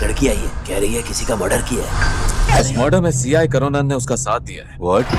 लड़की आई है, कह रही है किसी का मर्डर किया है। इस मर्डर में सीआई करुणन ने उसका साथ दिया है। व्हाट?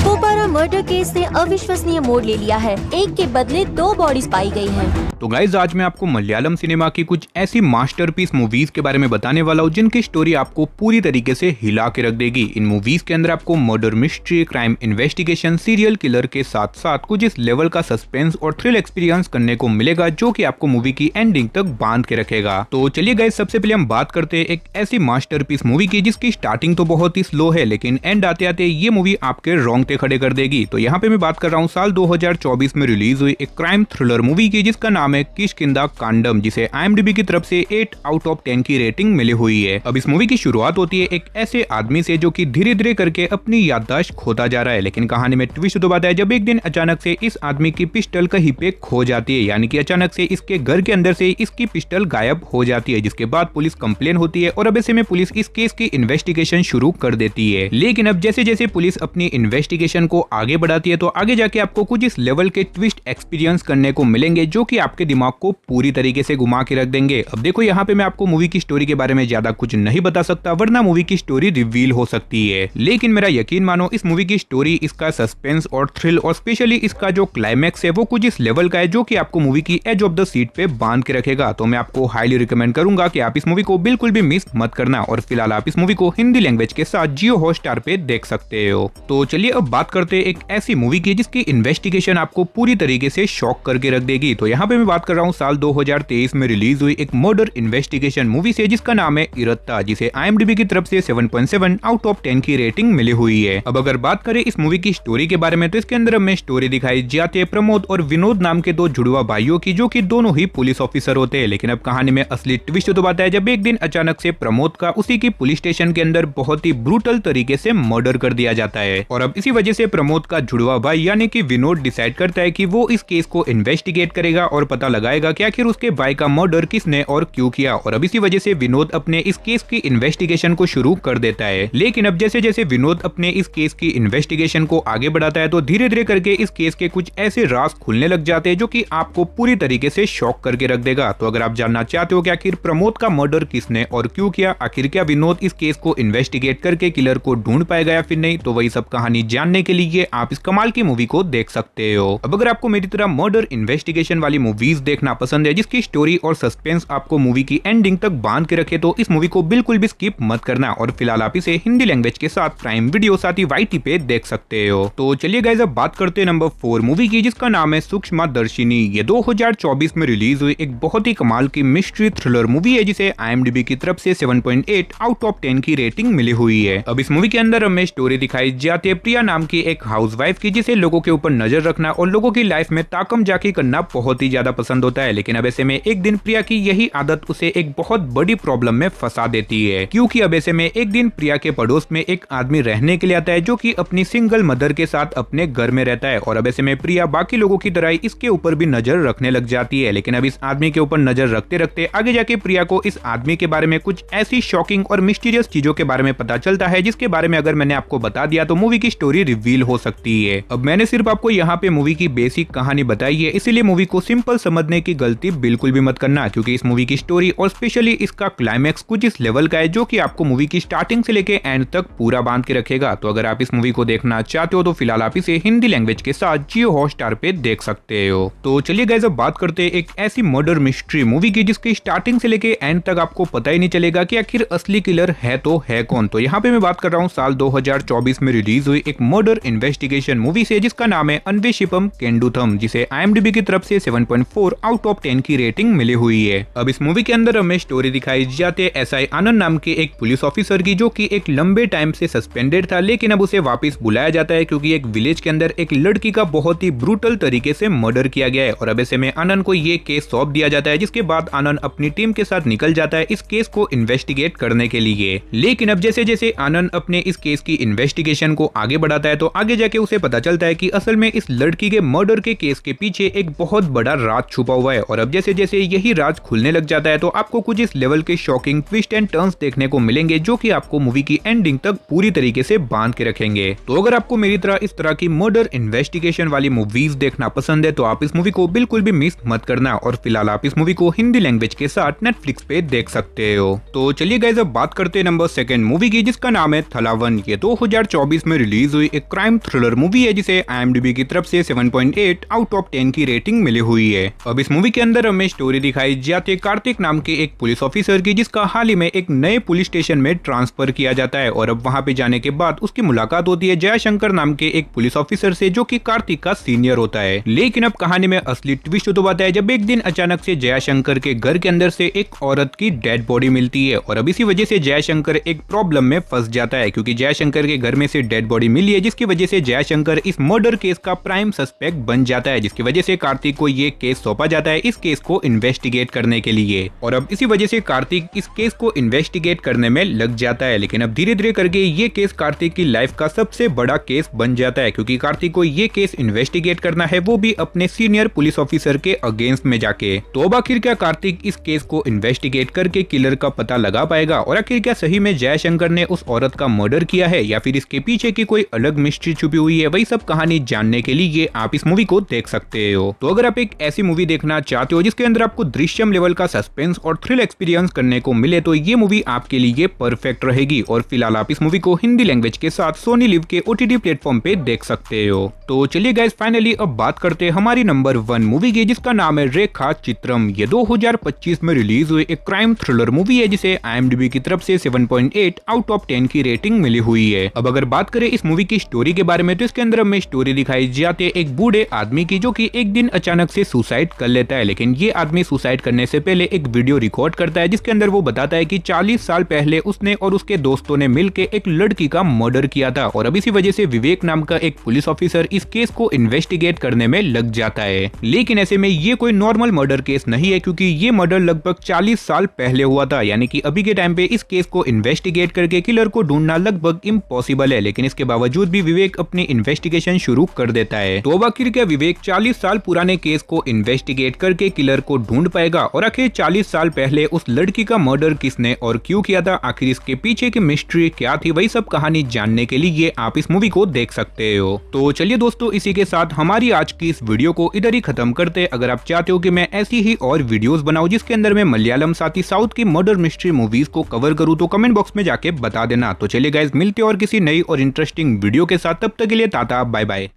पोपारा मर्डर केस ने अविश्वसनीय मोड़ ले लिया है। एक के बदले 2 बॉडीज पाई गई हैं। तो गाइज आज मैं आपको मलयालम सिनेमा की कुछ ऐसी मास्टरपीस मूवीज के बारे में बताने वाला हूँ जिनकी स्टोरी आपको पूरी तरीके से हिला के रख देगी। इन मूवीज के अंदर आपको murder mystery, crime investigation, serial killer के साथ साथ कुछ इस लेवल का सस्पेंस और थ्रिल एक्सपीरियंस करने को मिलेगा जो कि आपको मूवी की एंडिंग तक बांध के रखेगा। तो चलिए गाइज सबसे पहले हम बात करते हैं एक ऐसी मास्टरपीस मूवी की जिसकी स्टार्टिंग तो बहुत ही स्लो है लेकिन एंड आते आते ये मूवी आपके रोंगटे खड़े कर देगी। तो यहाँ पे मैं बात कर रहा हूँ साल 2024 में रिलीज हुई एक क्राइम थ्रिलर मूवी की जिसका नाम है किष्किंधा कांडम, जिसे IMDb की तरफ से 8 आउट ऑफ 10 की रेटिंग मिली हुई है। अब इस मूवी की शुरुआत होती है एक ऐसे आदमी से जो कि धीरे धीरे करके अपनी याददाश्त खोता जा रहा है, लेकिन कहानी में ट्विस्ट तो आता है जब एक दिन अचानक से इस आदमी की पिस्टल कहीं पे खो जाती है, यानी कि अचानक से इसके घर के अंदर से इसकी पिस्टल गायब हो जाती है, जिसके बाद पुलिस कंप्लेन होती है और अब ऐसे में पुलिस इस केस की इन्वेस्टिगेशन शुरू कर देती है। लेकिन अब जैसे जैसे पुलिस अपनी इन्वेस्टिगेशन को आगे बढ़ाती है तो आगे जाके आपको कुछ इस लेवल के ट्विस्ट एक्सपीरियंस करने को मिलेंगे जो कि आपके दिमाग को पूरी तरीके से घुमा के रख देंगे। अब देखो यहाँ पे मैं आपको मूवी की स्टोरी के बारे में ज्यादा कुछ नहीं बता सकता वरना मूवी की स्टोरी रिवील हो सकती है, लेकिन मेरा यकीन मानो इस मूवी की स्टोरी, इसका सस्पेंस और थ्रिल और स्पेशली इसका जो क्लाइमैक्स है वो कुछ इस लेवल का है जो कि आपको मूवी की एज ऑफ द सीट पे बांध के रखेगा। तो मैं आपको हाईली रिकमेंड करूंगा कि आप इस मूवी को बिल्कुल भी मिस मत करना और फिलहाल आप इस मूवी को हिंदी लैंग्वेज के साथ जियो हॉटस्टार पे देख सकते हो। तो चलिए अब बात करते हैं एक ऐसी मूवी की जिसकी इन्वेस्टिगेशन आपको पूरी तरीके से शॉक करके रख देगी। तो यहाँ पे मैं बात कर रहा हूँ साल 2023 में रिलीज हुई एक मर्डर इन्वेस्टिगेशन मूवी से जिसका नाम है इरत्ता, जिसे IMDb की तरफ से 7.7 आउट ऑफ 10 की रेटिंग मिली हुई है। अब अगर बात करें इस मूवी की स्टोरी के बारे में तो इसके अंदर हमें स्टोरी दिखाई जाती है प्रमोद और विनोद नाम के 2 जुड़वा भाइयों की जो कि दोनों ही पुलिस ऑफिसर होते हैं, लेकिन अब कहानी में असली ट्विस्ट तो आता है जब एक दिन अचानक से प्रमोद का उसी की पुलिस स्टेशन के अंदर बहुत ही ब्रूटल तरीके से मर्डर कर दिया जाता है और अब इसी वजह से प्रमोद का जुड़वा भाई यानी कि विनोद डिसाइड करता है कि वो इस केस को इन्वेस्टिगेट करेगा और पता लगाएगा कि आखिर उसके भाई का मर्डर किसने और क्यों किया, और अब इसी वजह से विनोद अपने इस केस की इन्वेस्टिगेशन को शुरू कर देता है। लेकिन अब जैसे जैसे विनोद अपने इस केस की इन्वेस्टिगेशन को आगे बढ़ाता है तो धीरे धीरे करके इस केस के कुछ ऐसे राज खुलने लग जाते हैं जो कि आपको पूरी तरीके से शॉक करके रख देगा। तो अगर आप जानना चाहते हो कि आखिर प्रमोद का मर्डर किसने और क्यों किया, आखिर क्या विनोद इस केस को इन्वेस्टिगेट करके किलर को ढूंढ पाएगा या फिर नहीं, तो वही सब कहानी जानने के लिए आप इस कमाल की मूवी को देख सकते हो। अब अगर आपको मेरी तरह मर्डर इन्वेस्टिगेशन वाली मूवीज देखना पसंद है जिसकी स्टोरी और सस्पेंस आपको मूवी की एंडिंग तक बांध के रखे तो इस मूवी को बिल्कुल भी स्किप मत करना और फिलहाल आप इसे हिंदी लैंग्वेज के साथ प्राइम वीडियो साथ ही YT पे देख सकते हो। तो चलिए गाइस अब बात करते हैं नंबर 4 मूवी की जिसका नाम है सूक्ष्मदर्शिनी। ये 2024 में रिलीज हुई एक बहुत ही कमाल की मिस्ट्री थ्रिलर मूवी है जिसे IMDb की तरफ से 7.8 आउट ऑफ 10 की रेटिंग मिली हुई है। अब इस मूवी के अंदर हमें स्टोरी दिखाई जाती है प्रिया नाम की एक हाउसवाइफ की जिसे लोगों के ऊपर नजर रखना और लोगों की लाइफ में ताकम जाकी करना बहुत ही ज्यादा पसंद होता है, लेकिन अब ऐसे में एक दिन प्रिया की यही आदत उसे एक बहुत बड़ी प्रॉब्लम में फंसा देती है, क्योंकि अब ऐसे में एक दिन प्रिया के पड़ोस में एक आदमी रहने के लिए आता है जो कि अपनी सिंगल मदर के साथ अपने घर में रहता है और अब ऐसे में प्रिया बाकी लोगों की तरह इसके ऊपर भी नजर रखने लग जाती है। लेकिन अब इस आदमी के ऊपर नजर रखते रखते आगे जाके प्रिया को इस आदमी के बारे में कुछ ऐसी शॉकिंग और मिस्टीरियस चीजों के बारे में पता चलता है जिसके बारे में अगर मैंने आपको बता दिया तो मूवी की स्टोरी रिवील हो सकती है। अब मैंने सिर्फ आपको यहाँ पे मूवी की बेसिक कहानी बताई है, इसीलिए मूवी को सिंपल समझने की गलती बिल्कुल भी मत करना, क्योंकि इस मूवी की स्टोरी और स्पेशली इसका क्लाइमैक्स कुछ इस लेवल का है जो कि आपको मूवी की स्टार्टिंग से लेके एंड तक पूरा बांध के रखेगा। तो अगर आप इस मूवी को देखना चाहते हो तो फिलहाल आप इसे हिंदी लैंग्वेज के साथ जियो हॉटस्टार पे देख सकते हो। तो चलिए गाइस अब बात करते हैं एक ऐसी मर्डर मिस्ट्री मूवी की जिसकी स्टार्टिंग से लेके एंड तक आपको पता ही नहीं चलेगा कि आखिर असली किलर है तो है कौन। तो यहाँ पे मैं बात कर रहा हूँ साल 2024 में रिलीज हुई एक मर्डर इन्वेस्टिगेशन मूवी से जिसका नाम है अन्वेषिपम केंडुथम, जिसे IMDb की तरफ से 7.4 आउट ऑफ 10 की रेटिंग मिली हुई है। अब इस मूवी के अंदर हमें स्टोरी दिखाई जाती है SI आनंद नाम के एक पुलिस ऑफिसर की जो कि एक लंबे टाइम से सस्पेंडेड था, लेकिन अब उसे वापस बुलाया जाता है क्योंकि एक विलेज के अंदर एक लड़की का बहुत ही ब्रूटल तरीके से मर्डर किया गया है और अब ऐसे में आनंद को ये केस सौंप दिया जाता है, जिसके बाद आनंद अपनी टीम के साथ निकल जाता है इस केस को इन्वेस्टिगेट करने के लिए। लेकिन अब जैसे जैसे आनंद अपने इस केस की इन्वेस्टिगेशन को आगे बढ़ाता है तो आगे जाके उसे पता चलता है कि असल में इस लड़की के मर्डर के केस के पीछे एक बहुत बड़ा राज छुपा हुआ है। और अब जैसे जैसे यही राज खुलने लग जाता है तो आपको कुछ इस लेवल के शॉकिंग ट्विस्ट एंड टर्न्स देखने को मिलेंगे जो कि आपको मूवी की एंडिंग तक पूरी तरीके से बांध के रखेंगे। तो अगर आपको मेरी तरह इस तरह की मर्डर इन्वेस्टिगेशन वाली मूवीज देखना पसंद है तो आप इस मूवी को बिल्कुल भी मिस मत करना। और फिलहाल आप इस मूवी को हिंदी लैंग्वेज के साथ नेटफ्लिक्स पे देख सकते हो। तो चलिए गाइस अब बात करते हैं नंबर 2 मूवी की, जिसका नाम है थलावन। ये 2024 में रिलीज हुई एक क्राइम थ्रिलर मूवी है जिसे IMDb की तरफ से 7.8 आउट ऑफ 10 की रेटिंग मिली हुई है। अब इस मूवी के अंदर हमें स्टोरी दिखाई जाती है कार्तिक नाम के एक पुलिस ऑफिसर की, जिसका हाल ही में एक नए पुलिस स्टेशन में ट्रांसफर किया जाता है। और अब वहां पे जाने के बाद उसकी मुलाकात होती है जयशंकर नाम के एक पुलिस ऑफिसर से, जो कि कार्तिक का सीनियर होता है। लेकिन अब कहानी में असली ट्विस्ट तो आता है जब एक दिन अचानक से जयशंकर के घर के अंदर से एक औरत की डेड बॉडी मिलती है। और अब इसी वजह से जयशंकर एक प्रॉब्लम में फंस जाता है, क्योंकि जयशंकर के घर में से डेड बॉडी मिली है, जिसकी वजह से जयशंकर इस मर्डर केस का प्राइम सस्पेक्ट बन जाता है, जिसकी वजह से कार्तिक को ये केस सौंपा जाता है इस केस को इन्वेस्टिगेट करने के लिए। और अब इसी वजह से कार्तिक इस केस को इन्वेस्टिगेट करने में लग जाता है। लेकिन अब धीरे धीरे करके ये केस कार्तिक की लाइफ का सबसे बड़ा केस बन जाता है, क्योंकि कार्तिक को ये केस इन्वेस्टिगेट करना है, वो भी अपने सीनियर पुलिस ऑफिसर के अगेंस्ट में जाके। तो अब आखिर क्या कार्तिक इस केस को इन्वेस्टिगेट करके किलर का पता लगा पाएगा, और आखिर क्या सही में जयशंकर ने उस औरत का मर्डर किया है या फिर इसके पीछे की कोई अलग मिस्ट्री छुपी हुई है, वही सब कहानी जानने के लिए आप इस मूवी को देख सकते हो। तो अगर आप एक ऐसी मूवी देखना चाहते हो जिसके अंदर आपको दृश्यम लेवल का सस्पेंस और थ्रिल एक्सपीरियंस करने को मिले तो ये मूवी आपके लिए परफेक्ट रहेगी। और फिलहाल आप इस मूवी को हिंदी लैंग्वेज के साथ सोनी लिव के OTT प्लेटफॉर्म पे देख सकते हो। तो चलिए गाइस फाइनली अब बात करते हैं हमारी नंबर 1 मूवी की, जिसका नाम है रेखा चित्रम। ये 2025 में रिलीज हुई एक क्राइम थ्रिलर मूवी है जिसे IMDb की तरफ से 7.8 आउट ऑफ 10 की रेटिंग मिली हुई है। अब अगर बात करें इस मूवी की स्टोरी के बारे में तो इसके अंदर हमें स्टोरी दिखाई जाती है एक बूढ़े आदमी की, जो कि एक दिन अचानक से सुसाइड कर लेता है। लेकिन ये आदमी सुसाइड करने से पहले एक वीडियो रिकॉर्ड करता है, जिसके अंदर वो बताता है कि 40 साल पहले उसने और उसके दोस्तों ने मिलकर एक लड़की का मर्डर किया था। और अब इसी वजह से विवेक नाम का एक पुलिस ऑफिसर इस केस को इन्वेस्टिगेट करने में लग जाता है। लेकिन ऐसे में ये कोई नॉर्मल मर्डर केस नहीं है, क्योंकि ये मर्डर लगभग 40 साल पहले हुआ था, यानी कि अभी के टाइम पे इस केस को इन्वेस्टिगेट करके किलर को ढूंढना लगभग इम्पॉसिबल है। लेकिन इसके बावजूद भी विवेक अपनी इन्वेस्टिगेशन शुरू कर देता है। तो अब आखिर क्या विवेक 40 साल पुराने केस को इन्वेस्टिगेट करके किलर को ढूंढ पाएगा, और आखिर 40 साल पहले उस लड़की का मर्डर किसने और क्यों किया था, आखिर इसके पीछे की मिस्ट्री क्या थी, वही सब कहानी जानने के लिए आप इस मूवी को देख सकते हो। तो चलिए दोस्तों, इसी के साथ हमारी आज की इस वीडियो को इधर ही खत्म करते हैं। अगर आप चाहते हो कि मैं ऐसी ही और वीडियोस बनाऊं जिसके अंदर मैं मलयालम साथ ही साउथ की मर्डर मिस्ट्री मूवीज को कवर करूं, तो कमेंट बॉक्स में जाके बता देना। तो चलिए गाइस, मिलते हैं और किसी नई और इंटरेस्टिंग वीडियो के साथ, तब तक के लिए टाटा बाय बाय।